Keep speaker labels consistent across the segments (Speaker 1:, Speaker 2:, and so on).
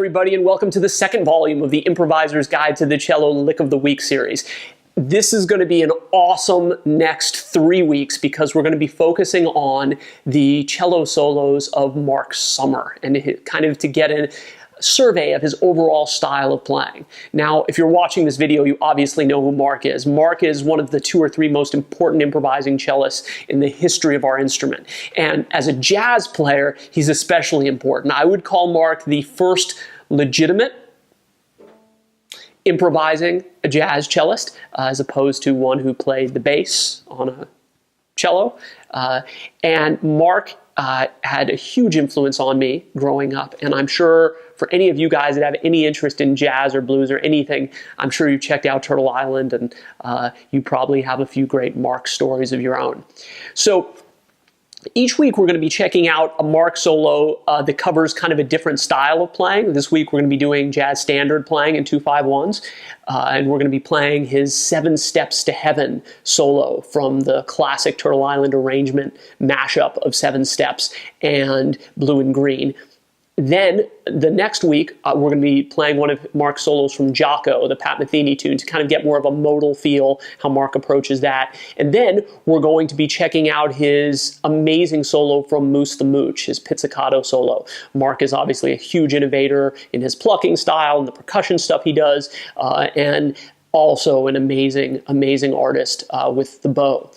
Speaker 1: everybody, and welcome to the second volume of the Improvisors Guide to the Cello Lick of the Week series. This is going to be an awesome next 3 weeks because we're going to be focusing on the cello solos of Mark Sommer and kind of to get a survey of his overall style of playing. Now, if you're watching this video, you obviously know who Mark is. Mark is one of the 2 or 3 most important improvising cellists in the history of our instrument. And as a jazz player, he's especially important. I would call Mark the first legitimate improvising a jazz cellist, as opposed to one who played the bass on a cello. And Mark had a huge influence on me growing up, and I'm sure for any of you guys that have any interest in jazz or blues or anything, I'm sure you checked out Turtle Island, and you probably have a few great Mark stories of your own. So each week we're going to be checking out a Mark solo that covers kind of a different style of playing. This week we're going to be doing jazz standard playing in 2-5-1s, and we're going to be playing his 7 Steps to Heaven solo from the classic Turtle Island arrangement mashup of 7 Steps and Blue and Green. Then the next week, we're going to be playing one of Mark's solos from Jocko, the Pat Metheny tune, to kind of get more of a modal feel, how Mark approaches that. And then we're going to be checking out his amazing solo from Moose the Mooch, his pizzicato solo. Mark is obviously a huge innovator in his plucking style and the percussion stuff he does, and also an amazing, amazing artist with the bow.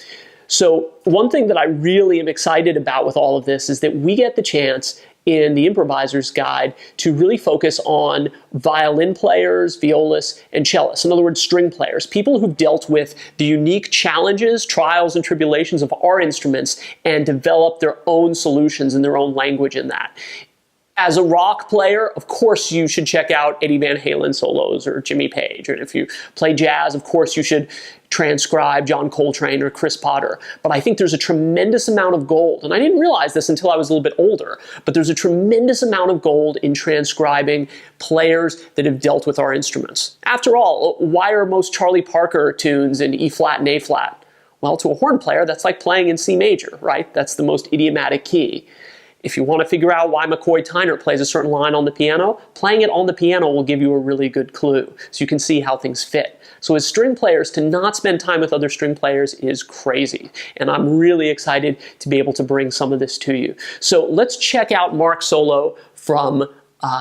Speaker 1: So one thing that I really am excited about with all of this is that we get the chance in the Improviser's Guide to really focus on violin players, violists, and cellists. In other words, string players, people who've dealt with the unique challenges, trials, and tribulations of our instruments and developed their own solutions and their own language in that. As a rock player, of course, you should check out Eddie Van Halen solos or Jimmy Page. And if you play jazz, of course, you should transcribe John Coltrane or Chris Potter. But I think there's a tremendous amount of gold, and I didn't realize this until I was a little bit older, but there's a tremendous amount of gold in transcribing players that have dealt with our instruments. After all, why are most Charlie Parker tunes in E flat and A flat? Well, to a horn player, that's like playing in C major, right? That's the most idiomatic key. If you want to figure out why McCoy Tyner plays a certain line on the piano, playing it on the piano will give you a really good clue, so you can see how things fit. So as string players, to not spend time with other string players is crazy, and I'm really excited to be able to bring some of this to you. So let's check out Mark's solo from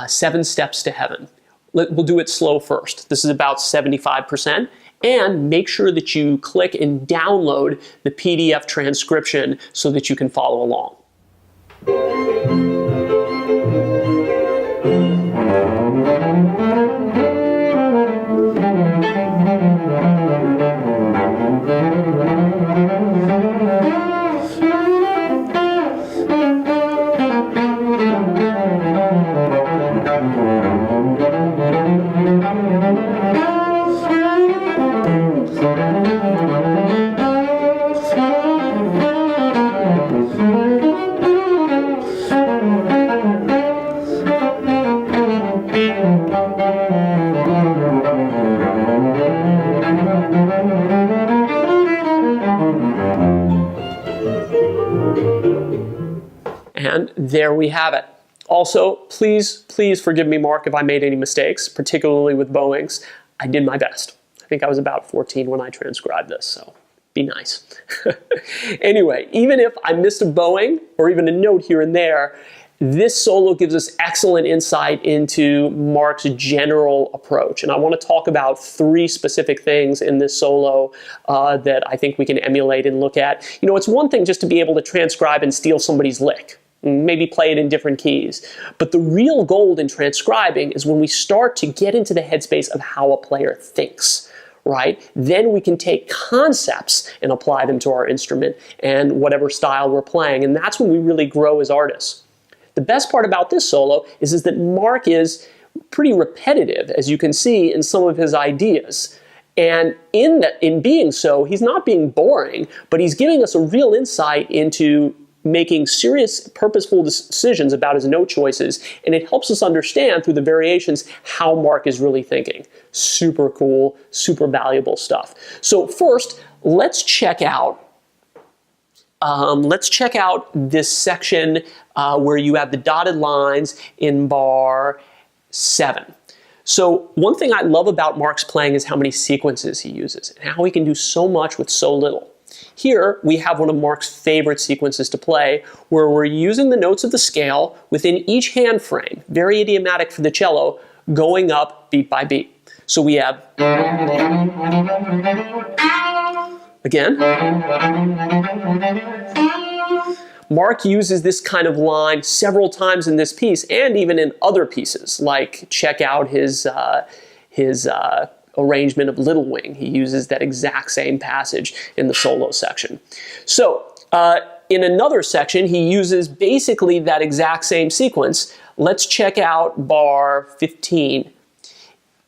Speaker 1: 7 Steps to Heaven. We'll do it slow first. This is about 75%. And make sure that you click and download the PDF transcription so that you can follow along. And there we have it. Also, please forgive me, Mark, if I made any mistakes, particularly with bowings. I did my best. I think I was about 14 when I transcribed this, so be nice. Anyway, even if I missed a bowing or even a note here and there, this solo gives us excellent insight into Mark's general approach. And I want to talk about 3 specific things in this solo that I think we can emulate and look at. You know, it's one thing just to be able to transcribe and steal somebody's lick, maybe play it in different keys. But the real gold in transcribing is when we start to get into the headspace of how a player thinks, right? Then we can take concepts and apply them to our instrument and whatever style we're playing. And that's when we really grow as artists. The best part about this solo is that Mark is pretty repetitive, as you can see in some of his ideas. And in being so, he's not being boring, but he's giving us a real insight into making serious, purposeful decisions about his note choices, and it helps us understand through the variations how Mark is really thinking. Super cool, super valuable stuff. So first, let's check out this section where you have the dotted lines in bar 7. So one thing I love about Mark's playing is how many sequences he uses and how he can do so much with so little. Here we have one of Mark's favorite sequences to play, where we're using the notes of the scale within each hand frame, very idiomatic for the cello, going up beat by beat. So we have, again, Mark uses this kind of line several times in this piece and even in other pieces, like check out his arrangement of Little Wing. He uses that exact same passage in the solo section. So in another section, he uses basically that exact same sequence. Let's check out bar 15.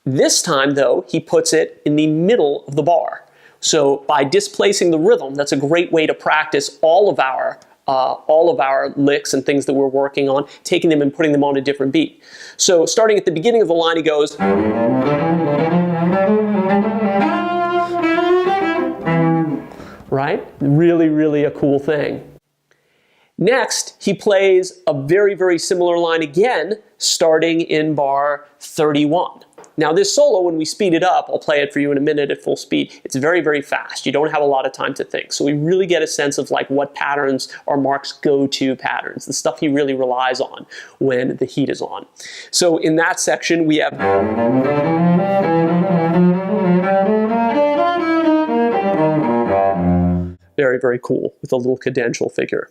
Speaker 1: This time, though, he puts it in the middle of the bar. So by displacing the rhythm, that's a great way to practice all of our licks and things that we're working on, taking them and putting them on a different beat. So starting at the beginning of the line, he goes, right? Really, really a cool thing. Next, he plays a very, very similar line again, starting in bar 31. Now this solo, when we speed it up, I'll play it for you in a minute at full speed, it's very, very fast. You don't have a lot of time to think. So we really get a sense of like what patterns are Mark's go-to patterns, the stuff he really relies on when the heat is on. So in that section, we have very, very cool with a little cadential figure.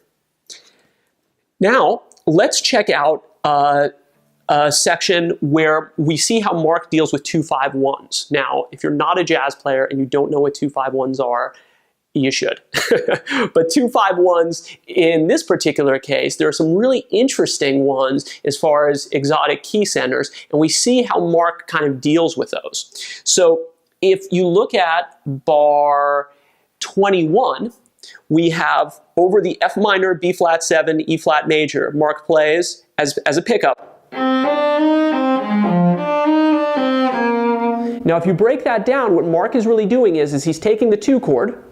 Speaker 1: Now, let's check out a section where we see how Mark deals with 2-5-1s. Now, if you're not a jazz player and you don't know what 2-5-1s are, you should. But 2-5-1s in this particular case, there are some really interesting ones as far as exotic key centers, and we see how Mark kind of deals with those. So if you look at bar 21, we have over the F minor, B flat 7, E flat major, Mark plays as a pickup. Now if you break that down, what Mark is really doing is he's taking the 2 chord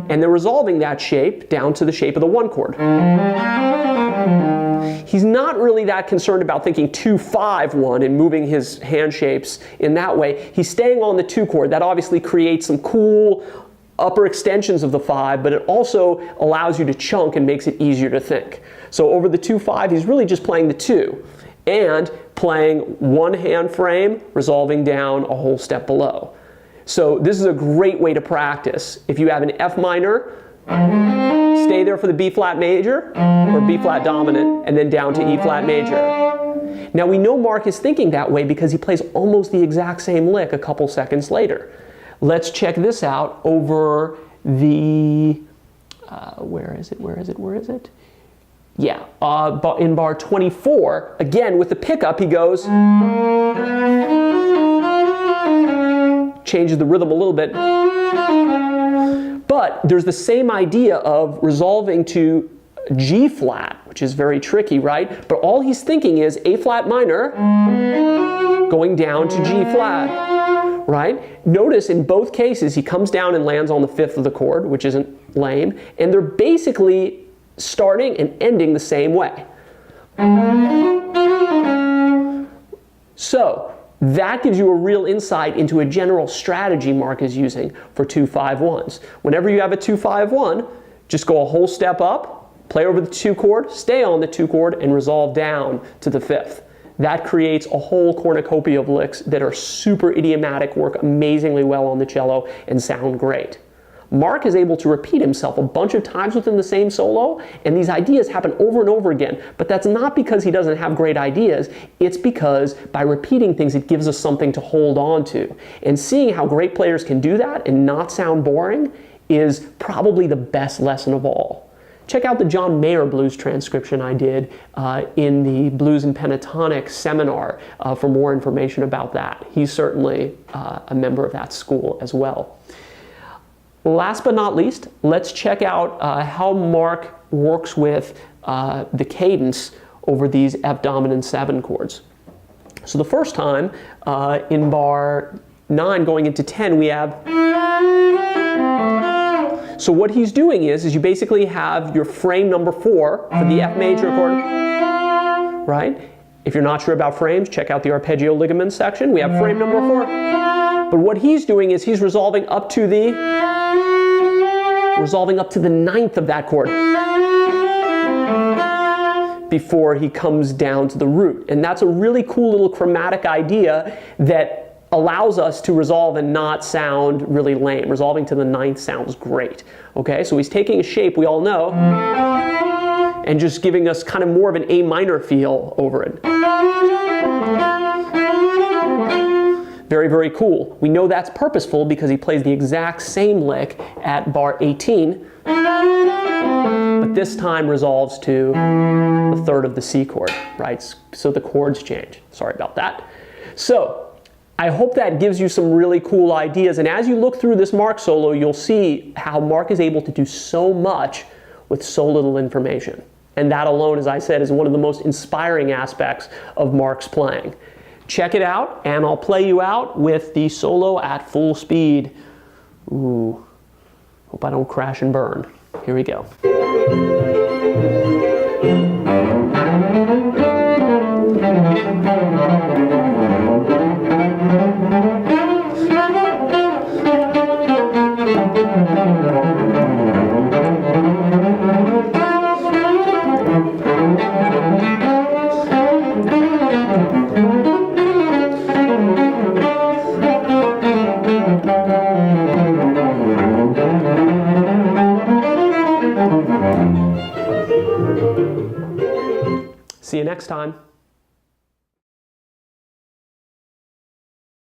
Speaker 1: and they're resolving that shape down to the shape of the 1 chord. He's not really that concerned about thinking 2-5-1 and moving his hand shapes in that way. He's staying on the 2 chord. That obviously creates some cool upper extensions of the 5, but it also allows you to chunk and makes it easier to think. So over the 2-5, he's really just playing the 2 and playing 1 hand frame, resolving down a whole step below. So this is a great way to practice. If you have an F minor, stay there for the B flat major or B flat dominant and then down to E flat major. Now we know Mark is thinking that way because he plays almost the exact same lick a couple seconds later. Let's check this out over the, where is it? Yeah, in bar 24, again with the pickup, he goes, changes the rhythm a little bit, but there's the same idea of resolving to G flat, which is very tricky, right? But all he's thinking is A flat minor going down to G flat. Right? Notice in both cases he comes down and lands on the 5th of the chord, which isn't lame, and they're basically starting and ending the same way. So that gives you a real insight into a general strategy Mark is using for 2-5-1s. Whenever you have a 2-5-1, just go a whole step up, play over the 2 chord, stay on the 2 chord, and resolve down to the 5th. That creates a whole cornucopia of licks that are super idiomatic, work amazingly well on the cello, and sound great. Mark is able to repeat himself a bunch of times within the same solo, and these ideas happen over and over again. But that's not because he doesn't have great ideas, it's because by repeating things it gives us something to hold on to. And seeing how great players can do that and not sound boring is probably the best lesson of all. Check out the John Mayer blues transcription I did in the Blues and Pentatonic seminar for more information about that. He's certainly a member of that school as well. Last but not least, let's check out how Mark works with the cadence over these F dominant 7 chords. So the first time in bar 9 going into 10 we have. So what he's doing is you basically have your frame number 4 for the F major chord, right? If you're not sure about frames, check out the arpeggio ligaments section. We have frame number 4. But what he's doing is he's resolving up to the 9th of that chord before he comes down to the root. And that's a really cool little chromatic idea that allows us to resolve and not sound really lame. Resolving to the 9th sounds great. Okay, so he's taking a shape we all know and just giving us kind of more of an A minor feel over it. Very, very cool. We know that's purposeful because he plays the exact same lick at bar 18, but this time resolves to the 3rd of the C chord, right? So the chords change. Sorry about that. So I hope that gives you some really cool ideas, and as you look through this Mark solo, you'll see how Mark is able to do so much with so little information. And that alone, as I said, is one of the most inspiring aspects of Mark's playing. Check it out, and I'll play you out with the solo at full speed. Ooh, hope I don't crash and burn. Here we go. See you next time.